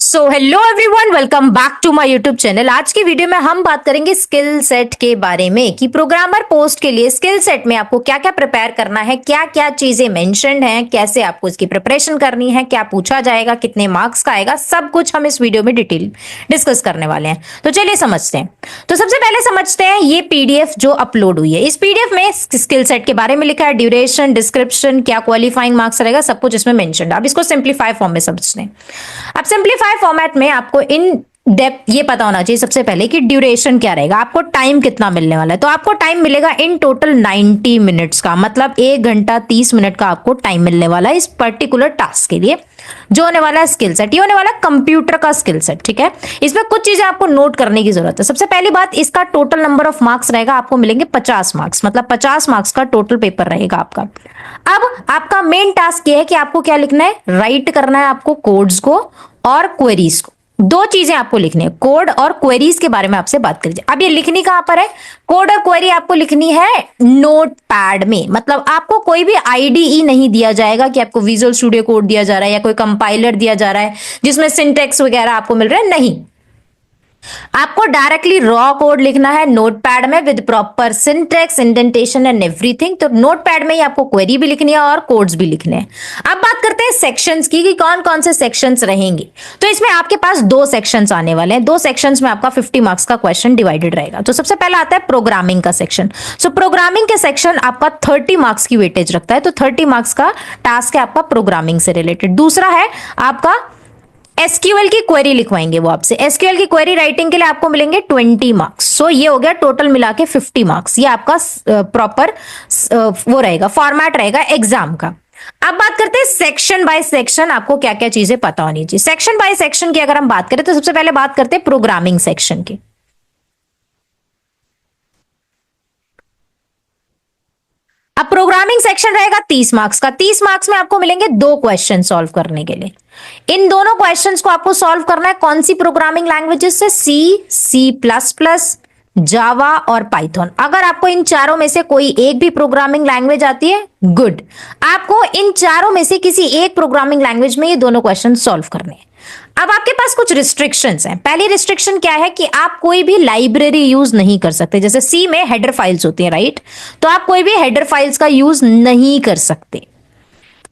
So hello everyone, welcome back to my YouTube channel. आज की video में हम बात करेंगे स्किल सेट के बारे में कि प्रोग्रामर पोस्ट के लिए स्किल सेट में आपको क्या क्या प्रिपेयर करना है, क्या क्या चीजें मेंशन्ड हैं, कैसे आपको इसकी प्रिपरेशन करनी है, क्या पूछा जाएगा, कितने मार्क्स का आएगा, सब कुछ हम इस वीडियो में डिटेल डिस्कस करने वाले हैं। तो चलिए समझते हैं। तो सबसे पहले समझते हैं ये पीडीएफ जो अपलोड हुई है। इस पीडीएफ में स्किल सेट के बारे में लिखा है, ड्यूरेशन, डिस्क्रिप्शन, क्या क्वालिफाइंग मार्क्स रहेगा, सब कुछ इसमें मेंशन्ड। अब इसको सिंप्लीफाई फॉर्म में समझते हैं। अब सिंप्लीफाई फॉर्मेट में आपको इन डेप्थ ये पता होना चाहिए सबसे पहले कि ड्यूरेशन क्या रहेगा, आपको टाइम कितना मिलने वाला है। तो आपको टाइम मिलेगा इन टोटल 90 मिनट्स का, मतलब 1 घंटा 30 मिनट का आपको टाइम मिलने वाला है इस पर्टिकुलर टास्क के लिए, जो होने वाला है स्किल सेट। ये होने वाला है कंप्यूटर का स्किल सेट, ठीक है। इसमें कुछ चीजें आपको नोट करने की जरूरत है। सबसे पहली बात, इसका टोटल नंबर ऑफ मार्क्स रहेगा, आपको मिलेंगे 50 मार्क्स, मतलब 50 मार्क्स का टोटल पेपर रहेगा आपका। अब आपका मेन टास्क ये है कि आपको क्या लिखना है, राइट करना है आपको कोड्स को और क्वेरीज को। दो चीजें आपको लिखनी है, कोड और क्वेरीज के बारे में आपसे बात करिए। अब ये लिखनी कहां पर है, कोड और क्वेरी आपको लिखनी है नोट पैड में। मतलब आपको कोई भी आईडीई नहीं दिया जाएगा कि आपको विजुअल स्टूडियो कोड दिया जा रहा है या कोई कंपाइलर दिया जा रहा है जिसमें सिंटेक्स वगैरह आपको मिल रहा है, नहीं। आपको डायरेक्टली रॉ कोड लिखना है नोटपैड में with proper syntax, indentation and everything. तो नोटपैड में ही आपको क्वेरी भी लिखनी है और कोड्स भी लिखने हैं। अब बात करते हैं सेक्शंस की कि कौन कौन से सेक्शंस रहेंगे। तो इसमें आपके पास 2 सेक्शंस आने वाले हैं। 2 सेक्शंस में आपका 50 मार्क्स का क्वेश्चन डिवाइडेड रहेगा। तो सबसे पहला आता है प्रोग्रामिंग का सेक्शन। सो प्रोग्रामिंग के सेक्शन आपका 30 मार्क्स की वेटेज रखता है। तो 30 मार्क्स का टास्क है आपका प्रोग्रामिंग से रिलेटेड। दूसरा है आपका एसक्यूएल की क्वेरी लिखवाएंगे वो आपसे। एसक्यूएल की क्वेरी राइटिंग के लिए आपको मिलेंगे 20 मार्क्स। सो ये हो गया टोटल मिला के 50 मार्क्स। ये आपका प्रॉपर वो रहेगा, फॉर्मेट रहेगा एग्जाम का। अब बात करते हैं सेक्शन बाय सेक्शन आपको क्या क्या चीजें पता होनी चाहिए। सेक्शन बाय सेक्शन की अगर हम बात करें तो सबसे पहले बात करते हैं प्रोग्रामिंग सेक्शन की। अब प्रोग्रामिंग सेक्शन रहेगा 30 मार्क्स का। 30 मार्क्स में आपको मिलेंगे 2 क्वेश्चन सॉल्व करने के लिए। इन दोनों क्वेश्चंस को आपको सॉल्व करना है कौन सी प्रोग्रामिंग लैंग्वेजेस से, सी प्लस प्लस, जावा और पाइथन। अगर आपको इन चारों में से कोई एक भी प्रोग्रामिंग लैंग्वेज आती है, गुड। आपको इन चारों में से किसी एक प्रोग्रामिंग लैंग्वेज में ये दोनों क्वेश्चन सॉल्व करने हैं। अब आपके पास कुछ रिस्ट्रिक्शंस हैं। पहली रिस्ट्रिक्शन क्या है कि आप कोई भी लाइब्रेरी यूज नहीं कर सकते। जैसे सी में हेडर फाइल्स होती हैं, राइट, तो आप कोई भी हेडर फाइल्स का यूज नहीं कर सकते,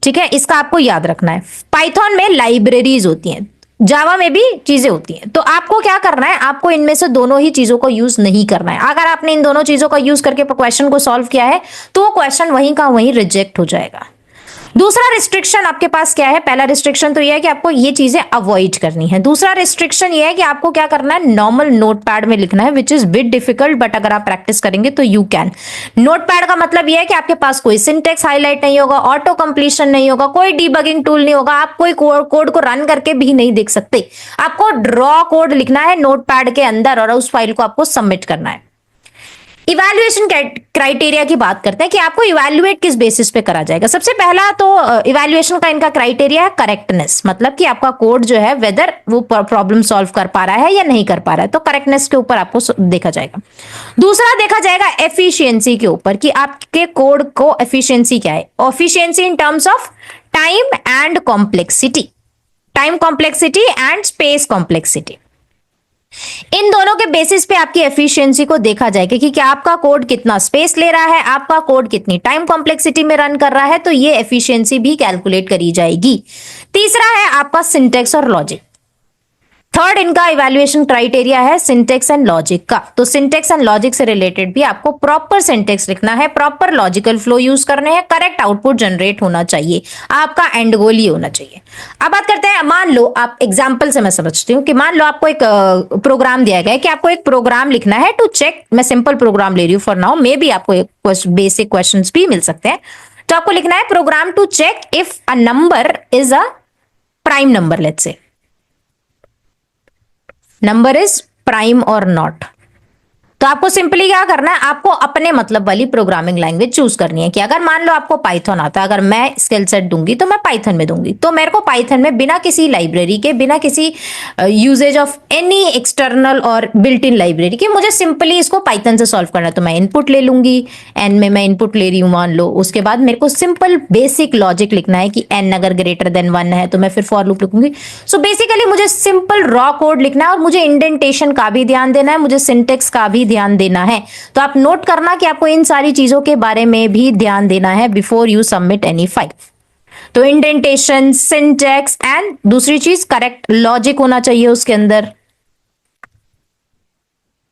ठीक है। इसका आपको याद रखना है। पाइथन में लाइब्रेरीज होती हैं, जावा में भी चीजें होती हैं। तो आपको क्या करना है, आपको इनमें से दोनों ही चीजों को यूज नहीं करना है। अगर आपने इन दोनों चीजों का यूज करके क्वेश्चन को सॉल्व किया है तो वो क्वेश्चन वहीं का वहीं रिजेक्ट हो जाएगा। दूसरा रिस्ट्रिक्शन आपके पास क्या है, पहला रिस्ट्रिक्शन तो यह है कि आपको ये चीजें अवॉइड करनी है। दूसरा रिस्ट्रिक्शन ये है कि आपको क्या करना है, नॉर्मल नोटपैड में लिखना है, which is bit difficult, but अगर आप प्रैक्टिस करेंगे तो यू कैन। नोटपैड का मतलब यह है कि आपके पास कोई सिंटेक्स हाईलाइट नहीं होगा, ऑटो कंप्लीशन नहीं होगा, कोई डीबगिंग टूल नहीं होगा, आप कोई कोड को रन करके भी नहीं देख सकते। आपको ड्रॉ कोड लिखना है नोटपैड के अंदर और उस फाइल को आपको सबमिट करना है। इवैल्यूएशन क्राइटेरिया की बात करते हैं कि आपको इवैल्यूएट किस बेसिस पे करा जाएगा। सबसे पहला तो इवैल्यूएशन का इनका क्राइटेरिया है करेक्टनेस, मतलब कि आपका कोड जो है वेदर वो प्रॉब्लम सॉल्व कर पा रहा है या नहीं कर पा रहा है, तो करेक्टनेस के ऊपर आपको देखा जाएगा। दूसरा देखा जाएगा एफिशिएंसी के ऊपर कि आपके कोड को एफिशिएंसी क्या है। Efficiency in terms of time and complexity, time complexity and space complexity. इन दोनों के बेसिस पे आपकी एफिशिएंसी को देखा जाएगा कि क्या आपका कोड कितना स्पेस ले रहा है, आपका कोड कितनी टाइम कॉम्प्लेक्सिटी में रन कर रहा है, तो ये एफिशिएंसी भी कैलकुलेट करी जाएगी। तीसरा है आपका सिंटेक्स और लॉजिक। थर्ड इनका इवैल्यूएशन क्राइटेरिया है सिंटेक्स एंड लॉजिक का। तो सिंटेक्स एंड लॉजिक से रिलेटेड भी आपको प्रॉपर सिंटेक्स लिखना है, प्रॉपर लॉजिकल फ्लो यूज करने हैं, करेक्ट आउटपुट जनरेट होना चाहिए, आपका एंड गोल ये होना चाहिए। अब बात करते हैं, मान लो आप एग्जांपल से मैं समझती हूँ कि मान लो आपको एक प्रोग्राम दिया गया है कि आपको एक प्रोग्राम लिखना है टू चेक। मैं सिंपल प्रोग्राम ले रही हूँ फॉर नाउ, मे बी आपको एक बेसिक क्वेश्चन भी मिल सकते हैं। तो आपको लिखना है program to check if a number is a prime number, let's say number is prime or not, तो आपको सिंपली क्या करना है, आपको अपने मतलब वाली प्रोग्रामिंग लैंग्वेज चूज करनी है कि अगर मान लो आपको पाइथन आता है, अगर मैं स्किल सेट दूंगी तो मैं पाइथन में दूंगी, तो मेरे को पाइथन में बिना किसी लाइब्रेरी के, बिना किसी यूजेज ऑफ एनी एक्सटर्नल और बिल्ट इन लाइब्रेरी के, मुझे सिंपली इसको पाइथन से सॉल्व करना है। तो मैं इनपुट ले लूंगी, एन में मैं इनपुट ले रही हूं मान लो, उसके बाद मेरे को सिंपल बेसिक लॉजिक लिखना है कि एन अगर ग्रेटर देन 1 है तो मैं फिर फॉर लूप लिखूंगी। सो बेसिकली मुझे सिंपल रॉ कोड लिखना है और मुझे इंडेंटेशन का भी ध्यान देना है, मुझे सिंटेक्स का भी ध्यान देना है। तो आप नोट करना कि आपको इन सारी चीजों के बारे में भी ध्यान देना है before you submit any file. तो इंडेंटेशन, सिंटेक्स एंड दूसरी चीज करेक्ट लॉजिक होना चाहिए उसके अंदर।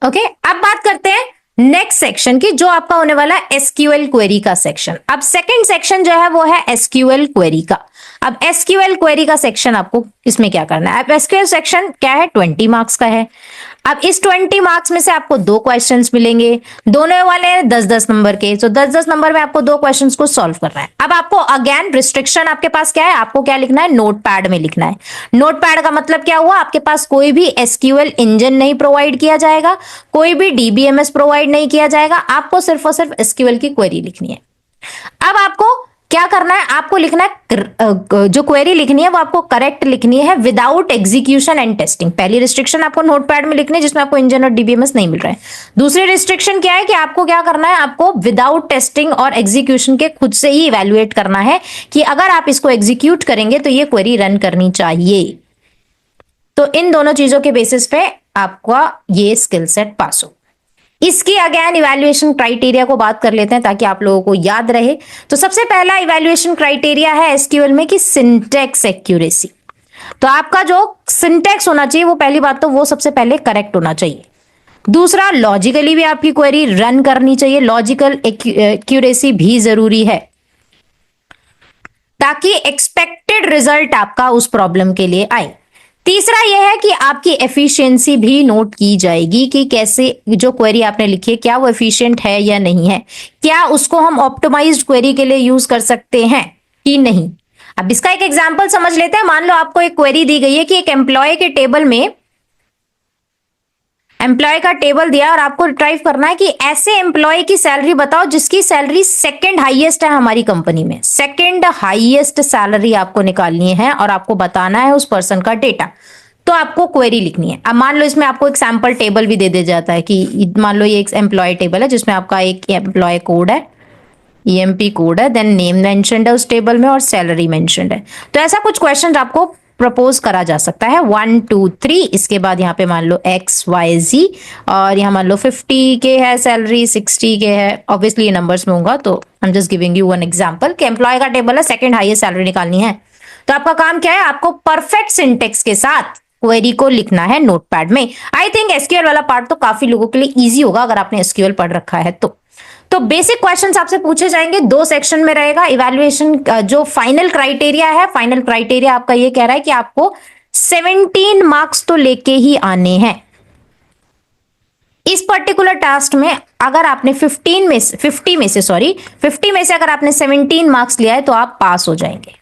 ओके, अब बात करते हैं नेक्स्ट सेक्शन की, जो आपका होने वाला है एसक्यूएल क्वेरी का सेक्शन। अब सेकंड सेक्शन जो है वो है एसक्यूएल क्वेरी का। अब एसक्यूएल क्वेरी का सेक्शन आपको इसमें क्या करना है, अब एसक्यूएल सेक्शन क्या है, 20 मार्क्स का है। अब इस 20 मार्क्स में से आपको 2 क्वेश्चंस मिलेंगे, दोनों वाले हैं 10-10 नंबर के। तो 10-10 नंबर में आपको 2 क्वेश्चंस को सॉल्व करना है। अब आपको अगेन रिस्ट्रिक्शन आपके पास क्या है, आपको क्या लिखना है, नोटपैड में लिखना है। नोटपैड का मतलब क्या हुआ, आपके पास कोई भी एसक्यूएल इंजन नहीं प्रोवाइड किया जाएगा, कोई भी डीबीएमएस प्रोवाइड नहीं किया जाएगा, आपको सिर्फ और सिर्फ एसक्यूएल की क्वेरी लिखनी है। अब आपको क्या करना है, आपको लिखना है, जो क्वेरी लिखनी है वो आपको करेक्ट लिखनी है विदाउट एग्जीक्यूशन एंड टेस्टिंग। पहली रिस्ट्रिक्शन आपको नोटपैड में लिखनी है जिसमें आपको इंजन और डीबीएमएस नहीं मिल रहा है। दूसरी रिस्ट्रिक्शन क्या है कि आपको क्या करना है, आपको विदाउट टेस्टिंग और एग्जीक्यूशन के खुद से ही इवेल्युएट करना है कि अगर आप इसको एग्जीक्यूट करेंगे तो ये क्वेरी रन करनी चाहिए। तो इन दोनों चीजों के बेसिस पे आपका ये स्किल सेट पास हो। इसकी अगेन इवैल्यूएशन क्राइटेरिया को बात कर लेते हैं ताकि आप लोगों को याद रहे। तो सबसे पहला इवैल्यूएशन क्राइटेरिया है एसक्यूएल में कि सिंटैक्स एक्यूरेसी। तो आपका जो सिंटैक्स होना चाहिए वो पहली बात तो वो सबसे पहले करेक्ट होना चाहिए। दूसरा, लॉजिकली भी आपकी क्वेरी रन करनी चाहिए, लॉजिकल एक्यूरेसी भी जरूरी है ताकि एक्सपेक्टेड रिजल्ट आपका उस प्रॉब्लम के लिए आए। तीसरा यह है कि आपकी एफिशिएंसी भी नोट की जाएगी कि कैसे जो क्वेरी आपने लिखी है क्या वो एफिशिएंट है या नहीं है, क्या उसको हम ऑप्टिमाइज्ड क्वेरी के लिए यूज कर सकते हैं कि नहीं। अब इसका एक एग्जांपल समझ लेते हैं। मान लो आपको एक क्वेरी दी गई है कि एक एम्प्लॉय के टेबल में एम्प्लॉय का टेबल दिया और आपको रिट्राइव करना है कि ऐसे एम्प्लॉय की सैलरी बताओ जिसकी सैलरी सेकंड हाईएस्ट है हमारी कंपनी में। सेकंड हाईएस्ट सैलरी आपको निकालनी है और आपको बताना है उस पर्सन का डेटा। तो आपको क्वेरी लिखनी है। अब मान लो इसमें आपको एक सैंपल टेबल भी दे दिया जाता है कि मान लो ये एक एम्प्लॉय टेबल है जिसमें आपका एक एम्प्लॉय कोड है, ईएमपी कोड है, देन नेम मेंशन्ड है उस टेबल में और सैलरी मेंशन्ड है। तो ऐसा कुछ क्वेश्चन आपको प्रपोज करा जा सकता है 1 2 3। इसके बाद यहाँ पे मान लो XYZ और यहाँ मान लो 50 के है सैलरी, 60 के है। ऑब्वियसली ये नंबर्स में होगा तो I am just giving you one example कि एम्प्लॉय का टेबल है, सेकंड हाईएस्ट सैलरी निकालनी है। तो आपका काम क्या है, आपको परफेक्ट सिंटेक्स के साथ क्वेरी को लिखना है नोटपैड में। आई थिंक एसक्यूएल वाला पार्ट तो काफी लोगों के लिए इजी होगा अगर आपने एसक्यूएल पढ़ रखा है तो बेसिक क्वेश्चंस आपसे पूछे जाएंगे, 2 सेक्शन में रहेगा। इवैल्यूएशन जो फाइनल क्राइटेरिया है, फाइनल क्राइटेरिया आपका ये कह रहा है कि आपको 17 मार्क्स तो लेके ही आने हैं इस पर्टिकुलर टास्क में। अगर आपने 50 में से अगर आपने 17 मार्क्स लिया है तो आप पास हो जाएंगे।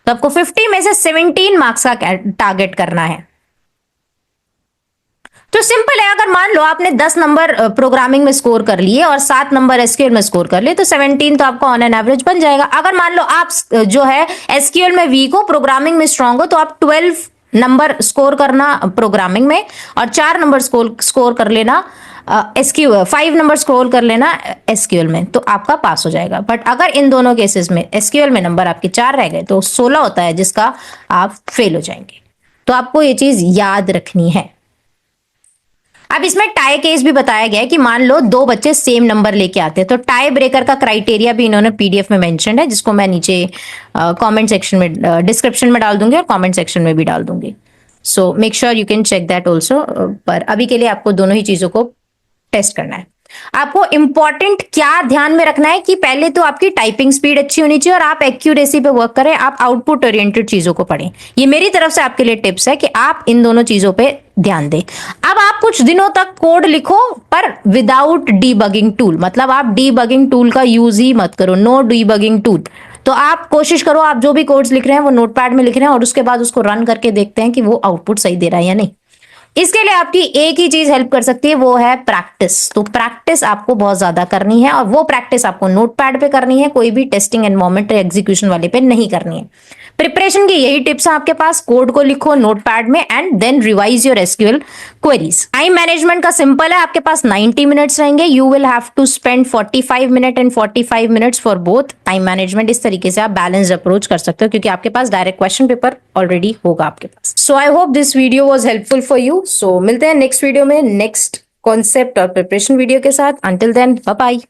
तो आपको 50 में से 17 मार्क्स का टारगेट करना है। तो सिंपल है, अगर मान लो आपने 10 नंबर प्रोग्रामिंग में स्कोर कर लिए और 7 नंबर एसक्यूएल में स्कोर कर लिए तो 17 तो आपका ऑन एन एवरेज बन जाएगा। अगर मान लो आप जो है एसक्यूएल में वीक हो, प्रोग्रामिंग में स्ट्रांग हो, तो आप 12 नंबर स्कोर करना प्रोग्रामिंग में और 4 नंबर स्कोर कर लेना 5 नंबर स्कोर कर लेना एसक्यूएल में, तो आपका पास हो जाएगा। बट अगर इन दोनों केसेस में एसक्यूएल में नंबर आपके 4 रह गए तो 16 होता है जिसका आप फेल हो जाएंगे। तो आपको ये चीज याद रखनी है। अब इसमें टाई केस भी बताया गया है कि मान लो 2 बच्चे सेम नंबर लेके आते हैं तो टाई ब्रेकर का क्राइटेरिया भी इन्होंने पीडीएफ में मेंशन है, जिसको मैं नीचे कमेंट सेक्शन में डिस्क्रिप्शन में डाल दूंगी और कमेंट सेक्शन में भी डाल दूंगी। So make sure you can check that also. पर अभी के लिए आपको दोनों ही चीजों को टेस्ट करना है। आपको इंपॉर्टेंट क्या ध्यान में रखना है कि पहले तो आपकी टाइपिंग स्पीड अच्छी होनी चाहिए और आप एक्यूरेसी पे वर्क करें, आप आउटपुट ओरिएंटेड चीजों को पढ़ें। ये मेरी तरफ से आपके लिए टिप्स है कि आप इन दोनों चीजों पे ध्यान दें। अब आप कुछ दिनों तक कोड लिखो पर विदाउट डीबगिंग टूल, मतलब आप डीबगिंग टूल का यूज ही मत करो, नो डीबगिंग टूल। तो आप कोशिश करो आप जो भी कोड्स लिख रहे हैं वो नोटपैड में लिख रहे हैं और उसके बाद उसको रन करके देखते हैं कि वो आउटपुट सही दे रहा है या नहीं। इसके लिए आपकी एक ही चीज हेल्प कर सकती है, वो है प्रैक्टिस। तो प्रैक्टिस आपको बहुत ज्यादा करनी है और वो प्रैक्टिस आपको नोटपैड पे करनी है, कोई भी टेस्टिंग एनवायरनमेंट या एग्जीक्यूशन वाले पे नहीं करनी है। प्रिपरेशन की यही टिप्स है आपके पास, कोड को लिखो नोटपैड में and then revise your SQL queries. Time management का सिंपल है, आपके पास 90 मिनट्स रहेंगे, you will have to spend 45 minute and 45 minutes for both time management. इस तरीके से आप बैलेंस अप्रोच कर सकते हो क्योंकि आपके पास डायरेक्ट क्वेश्चन पेपर ऑलरेडी होगा आपके पास। So I hope this video was helpful for you. So मिलते हैं नेक्स्ट वीडियो में नेक्स्ट कॉन्सेप्ट और प्रिपरेशन वीडियो के साथ। Until then bye bye.